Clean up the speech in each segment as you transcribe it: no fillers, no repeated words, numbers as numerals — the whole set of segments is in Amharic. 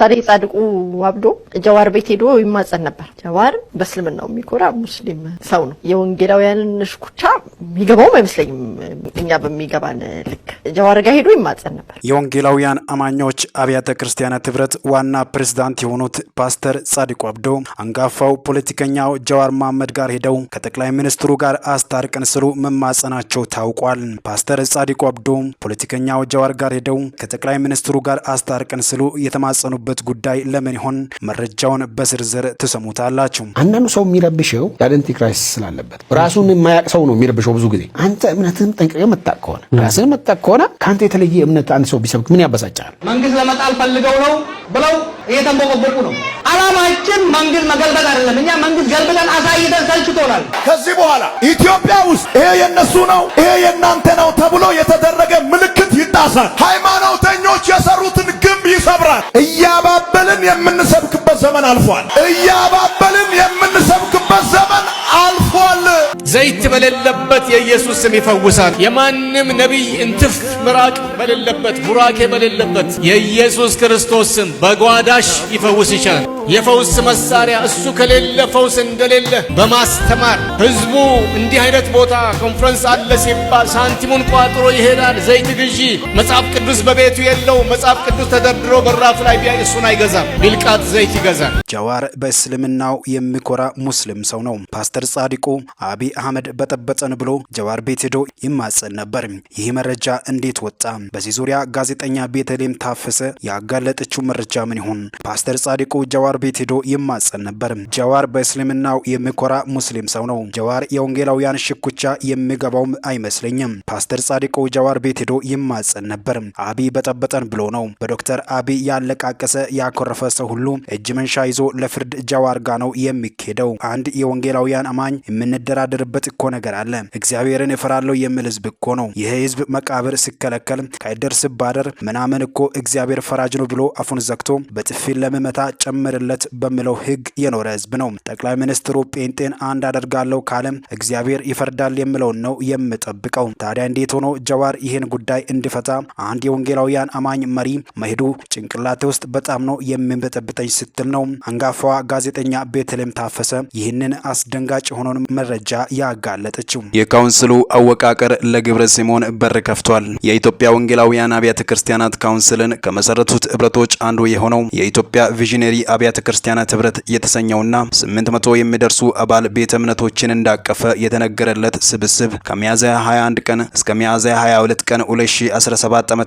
ለምሳሌ ጻድቁ አብዶ ጀዋር ቤት ሄዶ ይማጸን ነበር። ጀዋር በእስልምናው የሚኮራ ሙስሊም ሰው ነው። የወንጌላውያንን ሽኩቻ የሚገባው አይመስለኝም። እኛ በሚገባን ልክ ጀዋር ጋር ሄዶ ይማጸን ነበር። የወንጌላውያን አማኞች አብያተ ክርስቲያናት ህብረት ዋና ፕሬዝዳንት የሆኑት ፓስተር ጻድቁ አብዶ አንጋፋው ፖለቲከኛው ጀዋር መሐመድ ጋር ሄደው ከጠቅላይ ሚኒስትሩ ጋር አስታርቀን ስሉ መማጸናቸው ታውቋል። ፓስተር ጻድቁ አብዶ ፖለቲከኛው ጀዋር ጋር ሄደው ከጠቅላይ ሚኒስትሩ ጋር አስታርቀን ስሉ የተማጸኑበት ጉዳይ ለምን ይሆን? መረጃውን በዝርዝር ትሰሙታላችሁ። አንዳንዱ ሰው የሚረብሸው አይደንቲቲ ክራይሲስ ስላለበት ራሱን የማያውቅ ሰው ነው የሚረብሸው። ብዙ ጊዜ አንተ እምነትህን ጠንቅቀህ መጣቅ ከሆነ ራስህን መጣቅ ከሆነ ካንተ የተለየ እምነት አንድ ሰው ቢሰብክ ምን ያበሳጫል? መንግስት ለመጣል ፈልገው ነው ብለው እየተንቦቆቦቁ ነው። አላማችን መንግስት መገልበጥ አይደለም። እኛ መንግስት ገልብጠን አሳይተን ሰልችቶናል። ከዚህ በኋላ ኢትዮጵያ ውስጥ ይሄ የነሱ ነው ይሄ የናንተ ነው ተብሎ የተደረገ ምልክት ይጣሳል። ሃይማኖተኞች የሰሩትን ግንብ ይሰብራል። እያባበልን የምንሰብክበት ዘመን አልፏል። እያባበልን የምንሰብክበት ዘመን አልፏል። ዘይት በሌለበት የኢየሱስ ስም ይፈውሳል። የማንም ነቢይ እንትፍ ምራቅ በሌለበት ቡራኬ በሌለበት የኢየሱስ ክርስቶስ ስም በጓዳሽ ይፈውስ ይችላል። የፈውስ መሳሪያ እሱ ከሌለ ፈውስ እንደሌለ በማስተማር ህዝቡ እንዲህ አይነት ቦታ ኮንፈረንስ አለ ሲባል ሳንቲሙን ቋጥሮ ይሄዳል። ዘይት ግዢ መጽሐፍ ቅዱስ በቤቱ የለው። መጽሐፍ ቅዱስ ተደርድሮ በራፍ ላይ ቢያይ እሱን አይገዛም። ቢልቃት ዘይት ይገዛል። ጀዋር በእስልምናው የሚኮራ ሙስሊም ሰው ነው። ፓስተር ጻድቁ አብይ አህመድ በጠበጠን ብሎ ጀዋር ቤት ሄዶ ይማጸን ነበር። ይህ መረጃ እንዴት ወጣ? በዚህ ዙሪያ ጋዜጠኛ ቤተልሔም ታፈሰ ያጋለጠችው መረጃ ምን ይሆን? ፓስተር ጻድቁ ጀዋር ቤት ሄዶ ይማጸን ነበር። ጀዋር በእስልምናው የሚኮራ ሙስሊም ሰው ነው። ጀዋር የወንጌላውያን ሽኩቻ የሚገባውም አይመስለኝም። ፓስተር ጻድቁ ጀዋር ቤት ሄዶ ይማጸን ነበር። አብይ በጠበጠን ብሎ ነው። በዶክተር አብይ ያለቃቀሰ ያኮረፈ ሰው ሁሉ እጅ መንሻ ይዞ ለፍርድ ጀዋር ጋ ነው የሚኬደው። አንድ የወንጌላውያን አማኝ የምንደራደርበት እኮ ነገር አለ። እግዚአብሔርን እፈራለሁ የሚል ህዝብ እኮ ነው። ይሄ ህዝብ መቃብር ሲከለከል ከይደርስ ባደር ምናምን እኮ እግዚአብሔር ፈራጅ ነው ብሎ አፉን ዘግቶ በጥፊ ለመመታ ጨምርለት በሚለው ህግ የኖረ ህዝብ ነው። ጠቅላይ ሚኒስትሩ ጴንጤን አንድ አደርጋለሁ ካለም እግዚአብሔር ይፈርዳል የሚለውን ነው የምጠብቀው። ታዲያ እንዴት ሆኖ ጀዋር ይህን ጉዳይ እንዲፈታ አንድ የወንጌላውያን አማኝ መሪ መሄዱ ጭንቅላቴ ውስጥ በጣም ነው የሚበጠብጠኝ ስትል ነው አንጋፋዋ ጋዜጠኛ ቤተልሔም ታፈሰ ይህንን አስደንጋጭ የሆነውን መረጃ ያጋለጠችው። የካውንስሉ አወቃቀር ለግብረ ሲሞን በር ከፍቷል። የኢትዮጵያ ወንጌላውያን አብያተ ክርስቲያናት ካውንስልን ከመሰረቱት ህብረቶች አንዱ የሆነው የኢትዮጵያ ቪዥነሪ አብያተ ክርስቲያናት ህብረት የተሰኘውና 800 የሚደርሱ አባል ቤተ እምነቶችን እንዳቀፈ የተነገረለት ስብስብ ከሚያዝያ 21 ቀን እስከ ሚያዝያ 22 ቀን 2017 ዓ.ም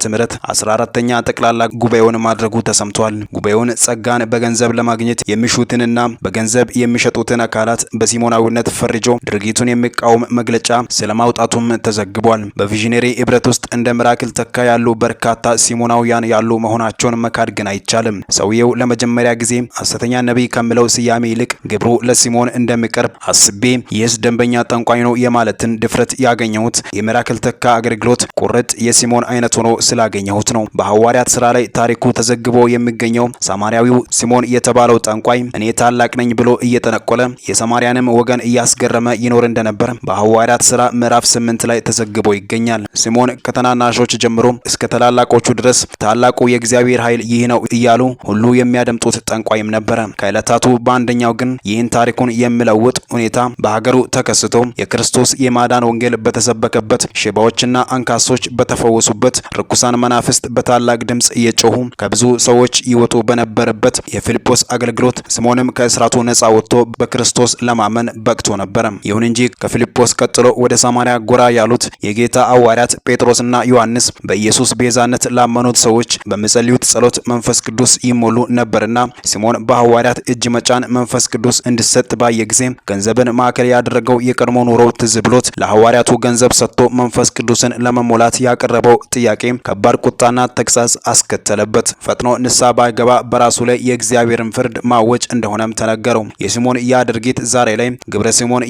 14ኛ ጠቅላላ ጉባኤውን ማድረጉ ተሰምቷል። ጉባኤውን ጸጋን በገንዘብ ለማግኘት የሚሹትንና በገንዘብ የሚሸጡትን አካላት በሲሞናዊነት ፈርጆ ድርጊቱን የሚቃወም መግለጫ ስለማውጣቱም ተዘግቧል። በቪዥነሪ ህብረት ውስጥ እንደ ሚራክል ተካ ያሉ በርካታ ሲሞናውያን ያሉ መሆናቸውን መካድ ግን አይቻልም። ሰውየው ለመጀመሪያ ጊዜ ሐሰተኛ ነቢይ ከሚለው ስያሜ ይልቅ ግብሩ ለሲሞን እንደሚቀርብ አስቤ ይህስ ደንበኛ ጠንቋይ ነው የማለትን ድፍረት ያገኘሁት የሚራክል ተካ አገልግሎት ቁርጥ የሲሞን አይነት ሆኖ ስላገኘሁት ነው። በሐዋርያት ሥራ ላይ ታሪኩ ተዘግቦ የሚገኘው ሳማሪያዊው ሲሞን የተባለው ጠንቋይ እኔ ታላቅ ነኝ ብሎ እየጠነቆለ የሰማርያንም ወገን እያስገረመ ይኖር እንደነበር በሐዋርያት ሥራ ምዕራፍ 8 ላይ ተዘግቦ ይገኛል። ሲሞን ከተናናሾች ጀምሮ እስከ ታላላቆቹ ድረስ ታላቁ የእግዚአብሔር ኃይል ይህ ነው እያሉ ሁሉ የሚያደምጡት ጠንቋይም ነበር። ከዕለታቱ በአንደኛው ግን ይህን ታሪኩን የሚለውጥ ሁኔታ በሀገሩ ተከስቶ የክርስቶስ የማዳን ወንጌል በተሰበከበት፣ ሽባዎችና አንካሶች በተፈወሱበት፣ ርኩሳን መናፍስት በታላቅ ድምፅ እየጮሁ ከብዙ ሰዎች ይወጡ በነበረበት የፊልጶስ አገልግሎት ሲሞንም ከእስራቱ ነፃ ወጥቶ በክርስቶስ ለማመን በቅቶ ነበር። ይሁን እንጂ ከፊልጶስ ቀጥሎ ወደ ሰማርያ ጎራ ያሉት የጌታ ሐዋርያት ጴጥሮስና ዮሐንስ በኢየሱስ ቤዛነት ላመኑት ሰዎች በሚጸልዩት ጸሎት መንፈስ ቅዱስ ይሞሉ ነበርና ሲሞን በሐዋርያት እጅ መጫን መንፈስ ቅዱስ እንዲሰጥ ባየ ጊዜ ገንዘብን ማዕከል ያደረገው የቀድሞ ኑሮ ትዝ ብሎት ለሐዋርያቱ ገንዘብ ሰጥቶ መንፈስ ቅዱስን ለመሞላት ያቀረበው ጥያቄ ከባድ ቁጣና ተግሳጽ አስከተለበት። ፈጥኖ ንስሐ ባይገባ በራሱ ላይ የእግዚአብሔርን ፍርድ ማወጭ እንደሆነም ተነገረው። የሲሞን ያ ድርጊት ዛሬ ላይ ግብረ ሲሞን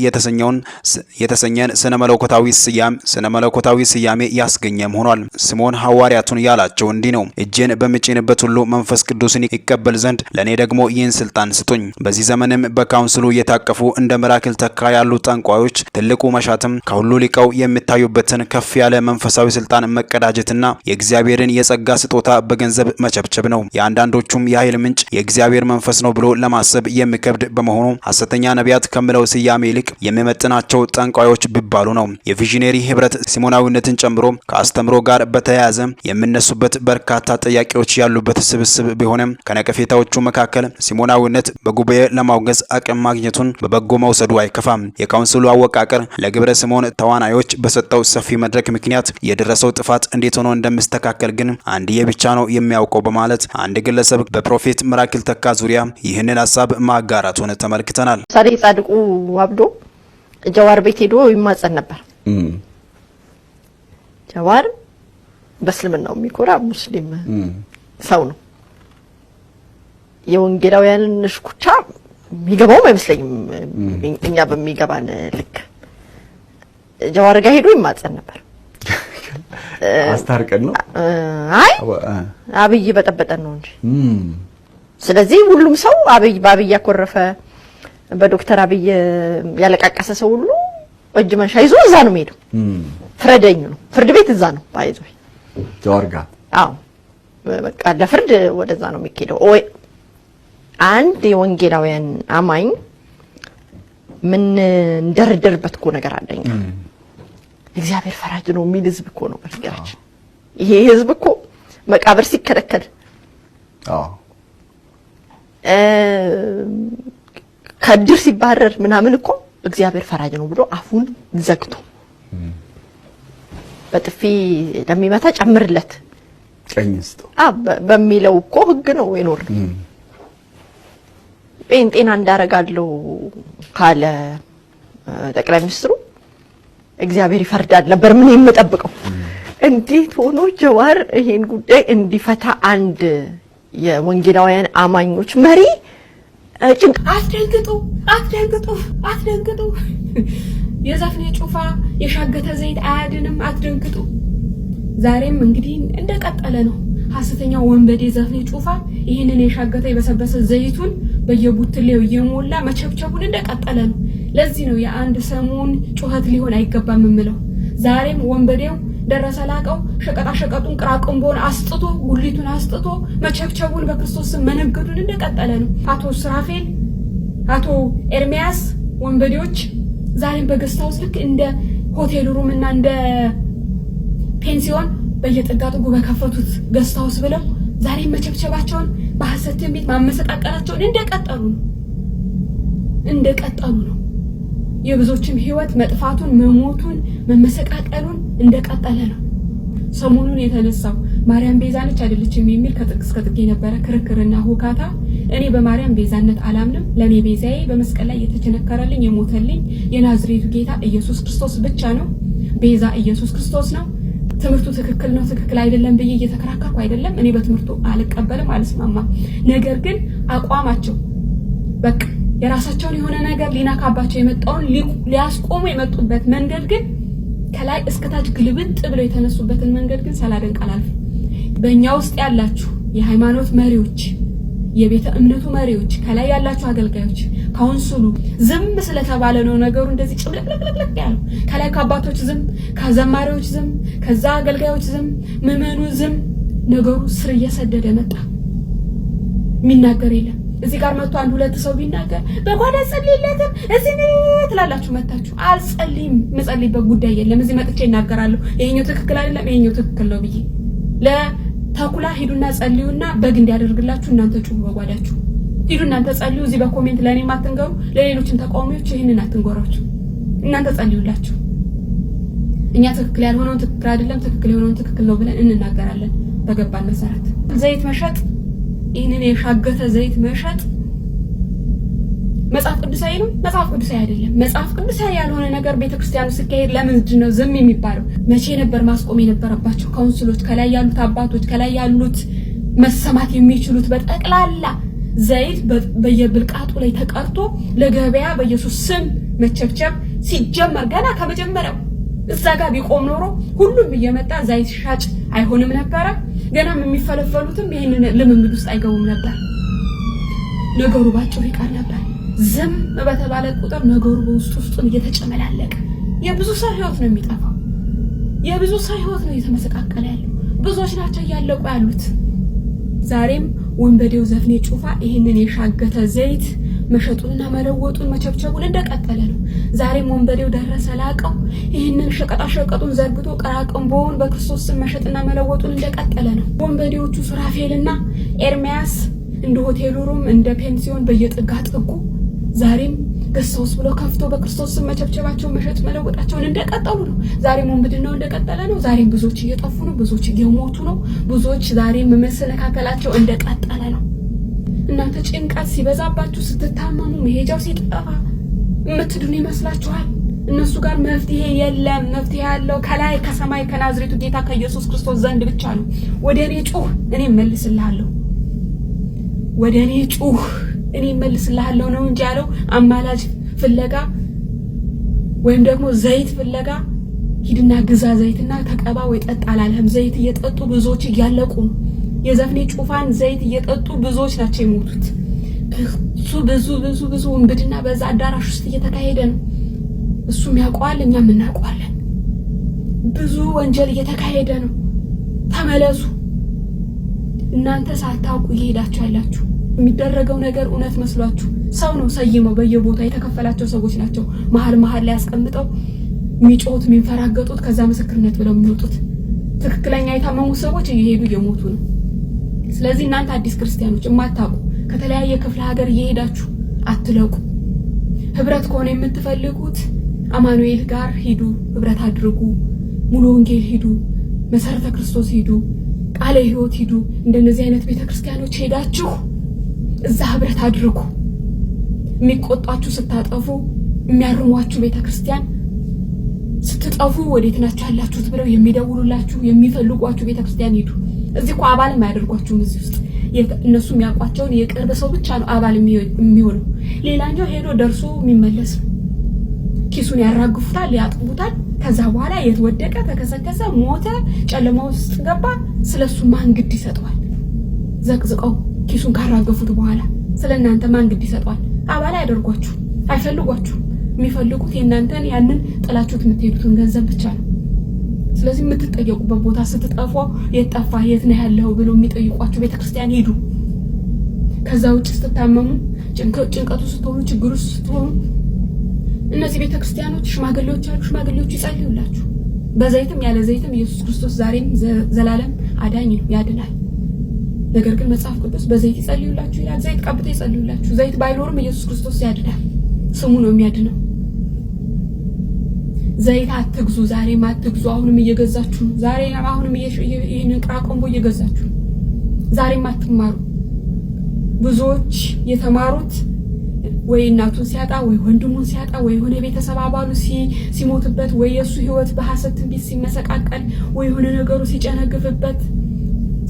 የተሰኘን ስነ መለኮታዊ ስያሜ ያስገኘም ሆኗል። ሲሞን ሐዋርያቱን ያላቸው እንዲህ ነው። እጄን በምጭንበት ሁሉ መንፈስ ቅዱስን ይቀበል ዘንድ ለኔ ደግሞ ደግሞ ይህን ስልጣን ስጡኝ። በዚህ ዘመንም በካውንስሉ የታቀፉ እንደ ሚራክል ተካ ያሉ ጠንቋዮች ትልቁ መሻትም ከሁሉ ሊቀው የሚታዩበትን ከፍ ያለ መንፈሳዊ ስልጣን መቀዳጀትና የእግዚአብሔርን የጸጋ ስጦታ በገንዘብ መቸብቸብ ነው። የአንዳንዶቹም የኃይል ምንጭ የእግዚአብሔር መንፈስ ነው ብሎ ለማሰብ የሚከብድ በመሆኑ ሐሰተኛ ነቢያት ከሚለው ስያሜ ይልቅ የሚመጥናቸው ጠንቋዮች ቢባሉ ነው። የቪዥነሪ ህብረት ሲሞናዊነትን ጨምሮ ከአስተምሮ ጋር በተያያዘ የሚነሱበት በርካታ ጥያቄዎች ያሉበት ስብስብ ቢሆንም ከነቀፌታዎቹ መካከል ሲሞናዊነት በጉባኤ ለማውገዝ አቅም ማግኘቱን በበጎ መውሰዱ አይከፋም። የካውንስሉ አወቃቀር ለግብረ ሲሞን ተዋናዮች በሰጠው ሰፊ መድረክ ምክንያት የደረሰው ጥፋት እንዴት ሆኖ እንደሚስተካከል ግን አንድዬ ብቻ ነው የሚያውቀው በማለት አንድ ግለሰብ በፕሮፌት ሚራክል ተካ ዙሪያ ይህንን ሀሳብ ማጋራቱን ተመልክተናል። ሳሪ ጻድቁ አብዶ ጀዋር ቤት ሄዶ ይማጸን ነበር። ጀዋር በእስልምናው የሚኮራ ሙስሊም ሰው ነው። የወንጌላውያንን ሽኩቻ የሚገባውም አይመስለኝም። እኛ በሚገባን ልክ ጀዋር ጋር ሄዶ ይማጸን ነበር። አስታርቀን ነው አብይ በጠበጠን ነው እንጂ። ስለዚህ ሁሉም ሰው በአብይ ያኮረፈ በዶክተር አብይ ያለቃቀሰ ሰው ሁሉ እጅ መንሻ ይዞ እዛ ነው የሚሄደው። ፍረደኝ ነው፣ ፍርድ ቤት እዛ ነው ባይዞ ጀዋር ጋር። አዎ በቃ ለፍርድ ወደዛ ነው የሚሄደው። አንድ የወንጌላውያን አማኝ ምን እንደረደርበት እኮ ነገር አለኝ። እግዚአብሔር ፈራጅ ነው የሚል ህዝብ እኮ ነው በነገራችን። ይሄ ህዝብ እኮ መቃብር ሲከለከል ከድር ሲባረር ምናምን እኮ እግዚአብሔር ፈራጅ ነው ብሎ አፉን ዘግቶ በጥፊ ለሚመታ ጨምርለት ቀኝስቶ በሚለው እኮ ህግ ነው የኖርነው። ጴንጤና እንዳረጋለው ካለ ጠቅላይ ሚኒስትሩ እግዚአብሔር ይፈርዳል ነበር ምን የምጠብቀው። እንዴት ሆኖ ጀዋር ይሄን ጉዳይ እንዲፈታ አንድ የወንጌላውያን አማኞች መሪ አትደንግጡ የዛፍኔ ጩፋ የሻገተ ዘይት አያድንም፣ አትደንግጡ። ዛሬም እንግዲህ እንደቀጠለ ነው። ሐሰተኛው ወንበዴ ዛፍኔ ጩፋ ይሄንን የሻገተ የበሰበሰ ዘይቱን በየቡትሌው እየሞላ መቸብቸቡን እንደቀጠለ ነው። ለዚህ ነው የአንድ ሰሞን ጩኸት ሊሆን አይገባም የምለው። ዛሬም ወንበዴው ደረሰ ላቀው ሸቀጣሸቀጡን ቅራቅንቦን አስጥቶ ጉሊቱን አስጥቶ መቸብቸቡን በክርስቶስ ስም መነገዱን እንደቀጠለ ነው። አቶ ስራፌል፣ አቶ ኤርሚያስ ወንበዴዎች ዛሬም በገስታውስ ልክ እንደ ሆቴል ሩም እና እንደ ፔንሲዮን በየጥጋጥጉ በከፈቱት ገስታውስ ብለው ዛሬም መቸብቸባቸውን በሐሰት ትንቢት ማመሰቃቀላቸውን እንደቀጠሉ ነው። የብዙዎችም ህይወት መጥፋቱን መሞቱን መመሰቃቀሉን እንደቀጠለ ነው። ሰሞኑን የተነሳው ማርያም ቤዛ ነች አይደለችም የሚል ከጥግ እስከ ጥግ የነበረ ክርክርና ሁካታ እኔ በማርያም ቤዛነት አላምንም። ለኔ ቤዛዬ በመስቀል ላይ የተቸነከረልኝ የሞተልኝ የናዝሬቱ ጌታ ኢየሱስ ክርስቶስ ብቻ ነው። ቤዛ ኢየሱስ ክርስቶስ ነው። ትምህርቱ ትክክል ነው ትክክል አይደለም ብዬ እየተከራከርኩ አይደለም። እኔ በትምህርቱ አልቀበልም፣ አልስማማም። ነገር ግን አቋማቸው በቃ የራሳቸውን የሆነ ነገር ሊናካባቸው የመጣውን ሊያስቆሙ የመጡበት መንገድ ግን ከላይ እስከታች ግልብጥ ብለው የተነሱበትን መንገድ ግን ሳላደንቅ አላልፍም። በእኛ ውስጥ ያላችሁ የሃይማኖት መሪዎች፣ የቤተ እምነቱ መሪዎች፣ ከላይ ያላችሁ አገልጋዮች፣ ካውንስሉ ዝም ስለተባለ ነው ነገሩ እንደዚህ ጭብልቅልቅልቅ ያለው። ከላይ ከአባቶች ዝም፣ ከዘማሪዎች ዝም፣ ከዛ አገልጋዮች ዝም፣ ምዕመኑ ዝም። ነገሩ ስር እየሰደደ መጣ። የሚናገር የለም። እዚህ ጋር መጥቶ አንድ ሁለት ሰው ቢናገር በጓዳ ጸልይለትም እዚህ ትላላችሁ መጣችሁ። አልጸልይም፣ መጸልይበት ጉዳይ የለም። እዚህ መጥቼ እናገራለሁ ይሄኛው ትክክል አይደለም ይሄኛው ትክክል ነው ብዬ ለተኩላ ሂዱና ጸልዩና በግ እንዲያደርግላችሁ እናንተ ጩሁ በጓዳችሁ ሂዱ እናንተ ጸልዩ። እዚህ በኮሜንት ለኔ ማትንገሩ፣ ለሌሎችም ተቃዋሚዎች ይሄንን አትንገሯችሁ። እናንተ ጸልዩላችሁ። እኛ ትክክል ያልሆነውን ትክክል አይደለም ትክክል የሆነውን ትክክል ነው ብለን እንናገራለን በገባን መሰረት። ዘይት መሸጥ ይሄንን የሻገተ ዘይት መሸጥ መጽሐፍ ቅዱሳዊ ነው? መጽሐፍ ቅዱሳዊ አይደለም። መጽሐፍ ቅዱሳዊ ያልሆነ ነገር ቤተክርስቲያኑ ሲካሄድ ለምንድን ነው ዝም የሚባለው? መቼ ነበር ማስቆም የነበረባቸው? ካውንስሎች፣ ከላይ ያሉት አባቶች፣ ከላይ ያሉት መሰማት የሚችሉት በጠቅላላ ዘይት በየብልቃጡ ላይ ተቀርቶ ለገበያ በኢየሱስ ስም መቸብቸብ ሲጀመር ገና ከመጀመሪያው እዛ ጋር ቢቆም ኖሮ ሁሉም እየመጣ ዘይት ሻጭ አይሆንም ነበረ። ገናም የሚፈለፈሉትም ይሄንን ልምምድ ውስጥ አይገቡም ነበር። ነገሩ ባጭሩ ይቀር ነበር። ዝም በተባለ ቁጥር ነገሩ በውስጡን እየተጨመላለቀ የብዙ ሰው ህይወት ነው የሚጠፋው። የብዙ ሰው ህይወት ነው እየተመሰቃቀለ ያለው። ብዙዎች ናቸው እያለቁ ያሉት። ዛሬም ወንበዴው ዘፍኔ ጩፋ ይህንን የሻገተ ዘይት መሸጡንና መለወጡን መቸብቸቡን እንደቀጠለ ነው። ዛሬም ወንበዴው ደረሰ ላቀው ይህንን ሸቀጣሸቀጡን ዘርግቶ ቀራቅንቦውን በክርስቶስ ስም መሸጥና መለወጡን እንደቀጠለ ነው። ወንበዴዎቹ ሱራፌልና ኤርሚያስ እንደ ሆቴል ሩም እንደ ፔንሲዮን በየጥጋ ጥጉ ዛሬም ገሰውስ ብሎ ከፍቶ በክርስቶስ ስም መቸብቸባቸው መሸጥ መለወጣቸውን እንደቀጠሉ ነው። ዛሬም ወንብድናው እንደቀጠለ ነው። ዛሬም ብዙዎች እየጠፉ ነው። ብዙዎች እየሞቱ ነው። ብዙዎች ዛሬም መሰነካከላቸው እንደቀጠለ ነው። እናንተ ጭንቀት ሲበዛባችሁ ስትታመሙ መሄጃው ሲጠፋ የምትድኑ ይመስላችኋል? እነሱ ጋር መፍትሄ የለም። መፍትሄ ያለው ከላይ ከሰማይ ከናዝሬቱ ጌታ ከኢየሱስ ክርስቶስ ዘንድ ብቻ ነው። ወደኔ ጩህ እኔ እመልስልሃለሁ። ወደኔ ጩህ እኔ እመልስልሃለሁ ነው እንጂ ያለው አማላጅ ፍለጋ ወይም ደግሞ ዘይት ፍለጋ ሂድና ግዛ ዘይትና ተቀባ ወይ ጠጣ አላለም። ዘይት እየጠጡ ብዙዎች እያለቁ ነው። የዘፍኔ ጩፋን ዘይት እየጠጡ ብዙዎች ናቸው የሞቱት። ብዙ ወንብድና በዛ አዳራሽ ውስጥ እየተካሄደ ነው። እሱም ያውቀዋል፣ እኛም እናውቀዋለን። ብዙ ወንጀል እየተካሄደ ነው። ተመለሱ። እናንተ ሳታውቁ እየሄዳችሁ ያላችሁ የሚደረገው ነገር እውነት መስሏችሁ ሰው ነው ሰይመው በየቦታው የተከፈላቸው ሰዎች ናቸው መሃል ላይ ያስቀምጠው የሚጮሁት የሚንፈራገጡት ከዛ ምስክርነት ብለው የሚወጡት ትክክለኛ የታመሙ ሰዎች እየሄዱ እየሞቱ ነው። ስለዚህ እናንተ አዲስ ክርስቲያኖች የማታውቁ ከተለያየ ክፍለ ሀገር እየሄዳችሁ አትለቁ። ህብረት ከሆነ የምትፈልጉት አማኑኤል ጋር ሂዱ፣ ህብረት አድርጉ። ሙሉ ወንጌል ሂዱ፣ መሰረተ ክርስቶስ ሂዱ፣ ቃለ ሕይወት ሂዱ። እንደነዚህ አይነት ቤተክርስቲያኖች ሄዳችሁ እዛ ህብረት አድርጉ። የሚቆጣችሁ ስታጠፉ የሚያርሟችሁ ቤተክርስቲያን ስትጠፉ ወዴት ናችሁ ያላችሁት ብለው የሚደውሉላችሁ የሚፈልጓችሁ ቤተክርስቲያን ሂዱ። እዚህ እኮ አባል የማያደርጓችሁም እዚህ ውስጥ እነሱ የሚያውቋቸውን የቅርብ ሰው ብቻ ነው አባል የሚሆነው። ሌላኛው ሄዶ ደርሶ የሚመለስ ነው። ኪሱን ያራግፉታል፣ ያጥቡታል። ከዛ በኋላ የተወደቀ ተከሰከሰ፣ ሞተ፣ ጨለማ ውስጥ ገባ። ስለሱ ማን ግድ ይሰጠዋል? ዘቅዝቀው ኪሱን ካራገፉት በኋላ ስለናንተ ማን ግድ ይሰጠዋል? አባል ያደርጓችሁ አይፈልጓችሁ። የሚፈልጉት የናንተን ያንን ጥላችሁት የምትሄዱትን ገንዘብ ብቻ ነው። ስለዚህ የምትጠየቁበት ቦታ ስትጠፉ የጠፋ የት ነው ያለው ብሎ የሚጠይቋችሁ ቤተክርስቲያን ሄዱ። ከዛ ውጭ ስትታመሙ ጭንቀቱ ስትሆኑ ችግሩ ስትሆኑ እነዚህ ቤተክርስቲያኖች ሽማግሌዎች አሉ። ሽማግሌዎቹ ይጸልዩላችሁ። በዘይትም ያለ ዘይትም ኢየሱስ ክርስቶስ ዛሬም ዘላለም አዳኝ ነው፣ ያድናል። ነገር ግን መጽሐፍ ቅዱስ በዘይት ይጸልዩላችሁ ይላል። ዘይት ቀብቶ ይጸልዩላችሁ። ዘይት ባይኖርም ኢየሱስ ክርስቶስ ያድናል። ስሙ ነው የሚያድነው። ዘይት አትግዙ፣ ዛሬም አትግዙ። አሁንም እየገዛችሁ ነው። አሁንም ይሄንን ቅራቆምቦ እየገዛችሁ ነው። ዛሬም አትማሩ። ብዙዎች የተማሩት ወይ እናቱን ሲያጣ ወይ ወንድሙን ሲያጣ ወይ የሆነ ቤተሰብ አባሉ ሲሞትበት ወይ የሱ ህይወት በሐሰት ትንቢት ሲመሰቃቀል ወይ የሆነ ነገሩ ሲጨነግፍበት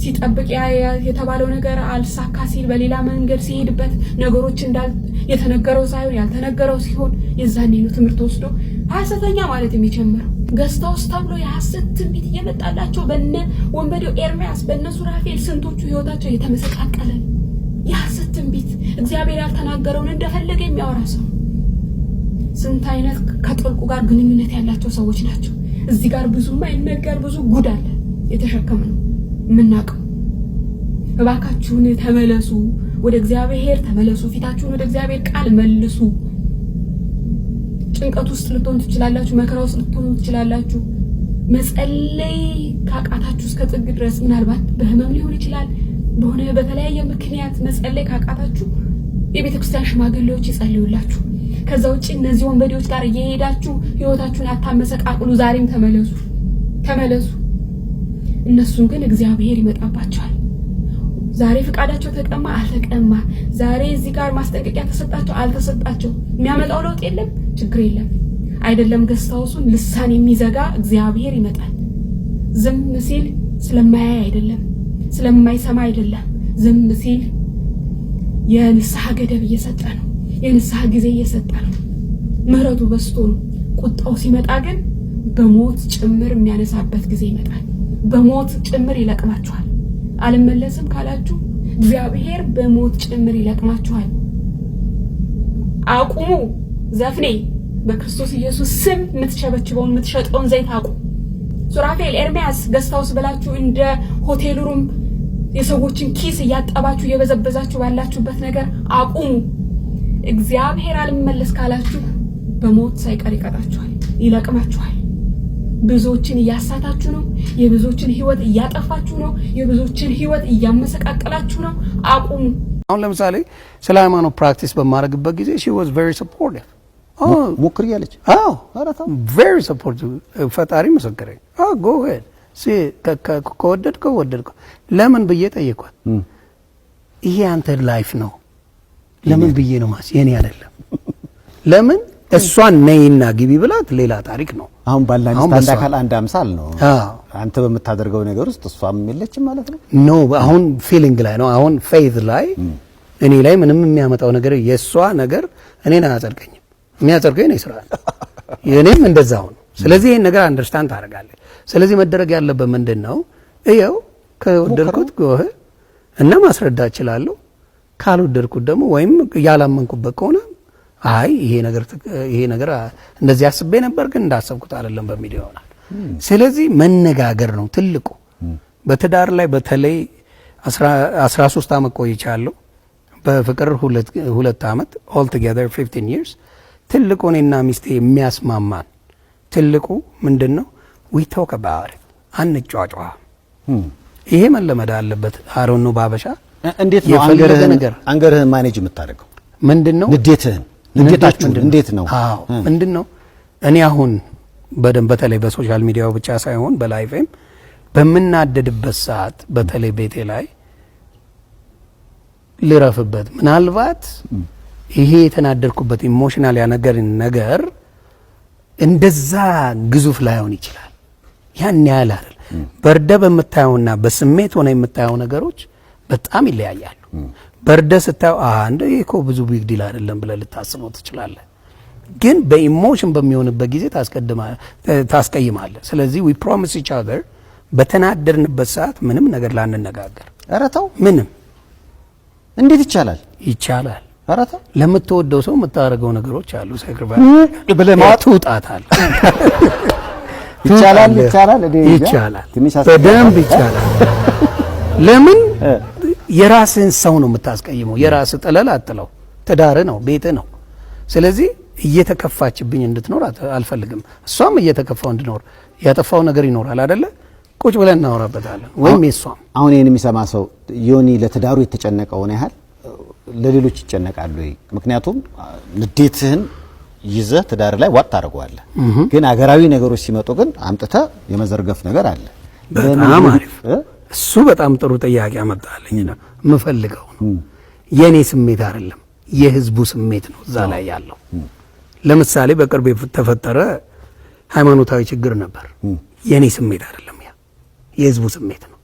ሲጠብቅ የተባለው ነገር አልሳካ ሲል በሌላ መንገድ ሲሄድበት ነገሮች የተነገረው ሳይሆን ያልተነገረው ሲሆን የዛኔ ነው ትምህርት ወስዶ ሐሰተኛ ማለት የሚጀምረው። ገስታውስ ተብሎ የሐሰት ትንቢት እየመጣላቸው በነ ወንበዴው ኤርሚያስ በነ ሱራፌል ስንቶቹ ህይወታቸው የተመሰቃቀለ የሐሰት ትንቢት እግዚአብሔር ያልተናገረውን እንደፈለገ የሚያወራ ሰው። ስንት አይነት ከጥልቁ ጋር ግንኙነት ያላቸው ሰዎች ናቸው። እዚህ ጋር ብዙ ማይነገር ብዙ ጉድ አለ የተሸከመ ነው ምናቀው። እባካችሁን ተመለሱ፣ ወደ እግዚአብሔር ተመለሱ። ፊታችሁን ወደ እግዚአብሔር ቃል መልሱ። ጭንቀት ውስጥ ልትሆኑ ትችላላችሁ፣ መከራ ውስጥ ልትሆኑ ትችላላችሁ። መጸለይ ካቃታችሁ እስከ ጥግ ድረስ ምናልባት በህመም ሊሆን ይችላል፣ በሆነ በተለያየ ምክንያት መጸለይ ካቃታችሁ የቤተክርስቲያን ሽማግሌዎች ይጸልዩላችሁ። ከዛ ውጪ እነዚህ ወንበዴዎች ጋር እየሄዳችሁ ህይወታችሁን አታመሰቃቅሉ። ዛሬም ተመለሱ። እነሱን ግን እግዚአብሔር ይመጣባቸዋል። ዛሬ ፍቃዳቸው ተቀማ አልተቀማ፣ ዛሬ እዚህ ጋር ማስጠንቀቂያ ተሰጣቸው አልተሰጣቸው፣ የሚያመጣው ለውጥ የለም፣ ችግር የለም። አይደለም ገስታውሱን ልሳን የሚዘጋ እግዚአብሔር ይመጣል። ዝም ሲል ስለማያይ አይደለም፣ ስለማይሰማ አይደለም። ዝም ሲል የንስሐ ገደብ እየሰጠ ነው፣ የንስሐ ጊዜ እየሰጠ ነው። ምህረቱ በስቶ ነው። ቁጣው ሲመጣ ግን በሞት ጭምር የሚያነሳበት ጊዜ ይመጣል። በሞት ጭምር ይለቅማችኋል። አልመለስም ካላችሁ እግዚአብሔር በሞት ጭምር ይለቅማችኋል። አቁሙ። ዘፍኔ በክርስቶስ ኢየሱስ ስም የምትሸበችበውን የምትሸጠውን ዘይት አቁሙ። ሱራፌል፣ ኤርሚያስ ገስታውስ ብላችሁ እንደ ሆቴል ሩም የሰዎችን ኪስ እያጠባችሁ እየበዘበዛችሁ ባላችሁበት ነገር አቁሙ። እግዚአብሔር አልመለስ ካላችሁ በሞት ሳይቀር ይቀጣችኋል፣ ይለቅማችኋል። ብዙዎችን እያሳታችሁ ነው። የብዙዎችን ህይወት እያጠፋችሁ ነው። የብዙዎችን ህይወት እያመሰቃቀላችሁ ነው። አቁሙ። አሁን ለምሳሌ ስለ ሃይማኖት ፕራክቲስ በማድረግበት ጊዜ she was very supportive ሞክር ያለች very supportive ፈጣሪ መሰከረ go ahead ከወደድከው ለምን ብዬ ጠየኳት። ይሄ አንተ ላይፍ ነው ለምን ብዬ ነው ማስ የኔ አይደለም ለምን እሷን ነይና ግቢ ብላት ሌላ ታሪክ ነው። አሁን ባላንስ ታንዳካል አንድ አምሳል ነው። አንተ በመታደርገው ነገር ውስጥ እሷም የለችም ማለት ነው። ኖ አሁን ፊሊንግ ላይ ነው። አሁን ፌዝ ላይ እኔ ላይ ምንም የሚያመጣው ነገር የሷ ነገር እኔን አያጸድቀኝም። የሚያጸድቀኝ ነው ስራ የኔም እንደዛው ነው። ስለዚህ ይሄን ነገር አንደርስታንድ ታደርጋለህ። ስለዚህ መደረግ ያለበት ምንድነው? እየው ከወደድኩት ጎህ እና ማስረዳት እችላለሁ። ካልወደድኩት ደግሞ ወይም ያላመንኩበት ከሆነ አይ ይሄ ነገር እንደዚህ አስቤ ነበር ግን እንዳሰብኩት አይደለም በሚል ይሆናል። ስለዚህ መነጋገር ነው ትልቁ። በትዳር ላይ በተለይ 13 ዓመት ቆይቻለሁ። በፍቅር 2 ዓመት all together 15 years። ትልቁ እኔና ሚስቴ የሚያስማማን ትልቁ ምንድነው? we talk about it አንጫጫ። ይሄ መለመድ አለበት። አሮን ነው ባበሻ እንዴት ነው አንገርህን ማኔጅ የምታደርገው? ምንድነው ንዴታችሁ እንዴት ነው? ምንድነው? እኔ አሁን በደንብ በተለይ በሶሻል ሚዲያው ብቻ ሳይሆን በላይቭም በመናደድበት ሰዓት በተለይ ቤቴ ላይ ልረፍበት። ምናልባት ይሄ የተናደድኩበት ኢሞሽናል ነገር እንደዛ ግዙፍ ላይሆን ይችላል። ያን ያህል አይደል። በርደ በመታየውና በስሜት ሆነ የምታየው ነገሮች በጣም ይለያያሉ። በርደ ስታየው አንደ እኮ ብዙ ቢግ ዲል አይደለም ብለህ ልታስበው ትችላለህ። ግን በኢሞሽን በሚሆንበት ጊዜ ታስቀይማለህ። ስለዚህ we promise each other በተናደድንበት ሰዓት ምንም ነገር ላንነጋገር። ኧረ ተው ምንም እንዴት ይቻላል? ይቻላል። ኧረ ተው ለምትወደው ሰው የምታደርገው ነገሮች አሉ። ሳይክሪፋይስ ብለህ ትውጣታል። ይቻላል በደንብ ይቻላል። ለምን የራስን ሰው ነው የምታስቀይመው። የራስ ጥለል አጥለው ትዳር ነው ቤት ነው። ስለዚህ እየተከፋችብኝ እንድትኖር አልፈልግም። እሷም እየተከፋው እንድኖር ያጠፋው ነገር ይኖራል አይደለ? ቁጭ ብለን እናወራበታለን። ወይም እሷም አሁን ይሄን የሚሰማ ሰው ዮኒ ለትዳሩ የተጨነቀው ነው ያህል ለሌሎች ይጨነቃሉ። ምክንያቱም ንዴትህን ይዘህ ትዳር ላይ ዋጥ ታደርገዋለህ። ግን አገራዊ ነገሮች ሲመጡ ግን አምጥተህ የመዘርገፍ ነገር አለ። በጣም አሪፍ እሱ በጣም ጥሩ ጥያቄ አመጣልኝ ነው የምፈልገው ነው። የኔ ስሜት አይደለም የህዝቡ ስሜት ነው እዛ ላይ ያለው። ለምሳሌ በቅርብ የተፈጠረ ሃይማኖታዊ ችግር ነበር። የኔ ስሜት አይደለም ያ የህዝቡ ስሜት ነው።